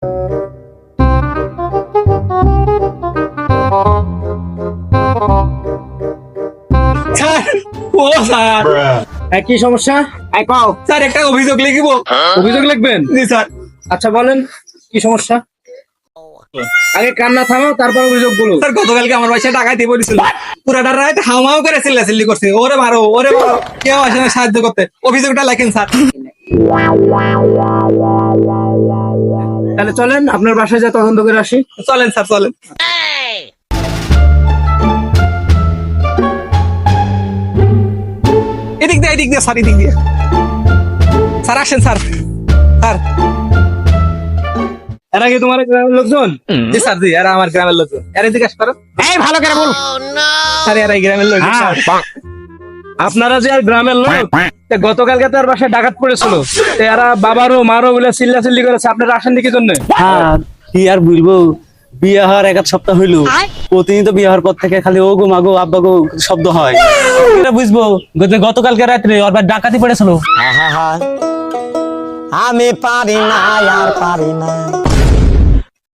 Sir ও sir কি সমস্যা? Sir একটা অভিযোগ লিখিব। অভিযোগ লিখবেন? জি স্যার। আচ্ছা বলেন কি সমস্যা। আগে কান্না থামাও, তারপর অভিযোগ বলো। স্যার গতকালকে আমার বাসায় ডাকাতি পড়েছিল, পুরাটা রাত হাওমাও করে চিল্লাচিল্লি করছে, ওরে মারো ওরে মারো, কেউ আসে না সাহায্য করতে। অভিযোগটা লেখেন স্যার। তাহলে চলেন আপনার বাসায় যা তদন্ত করে আসি। চলেন স্যার চলেন। এদিক দিয়ে স্যার, এদিক দিয়ে স্যার, আসেন স্যার। স্যার এরা কি তোমার গ্রামের লোকজন? জি স্যার, জি এরা আমার গ্রামের লোকজন। এরা জিজ্ঞাসা করো। এই ভালো করে বল। স্যার এরা এই গ্রামের লোক। হ্যাঁ। আপনারা যে আর গ্রামের লোক, তা গতকালকে তার বাসায় ডাকাত পড়েছিল, তা এরা বাবারও মারো বলে চিল্লাচিল্লি করেছে, আপনারা আসেন কি জন্য? হ্যাঁ কি আর বলবো, বিয়ে হওয়ার এক সপ্তাহ হইলো, প্রতিদিন তো বিয়ে হওয়ার পর থেকে খালি ও গো মাগো আব্বা গো শব্দ হয়। এটা বুঝবো গতকালকে রাত্রে ওর বাড়ি ডাকাতি পড়েছিল। আমি পারি না আর পারি না।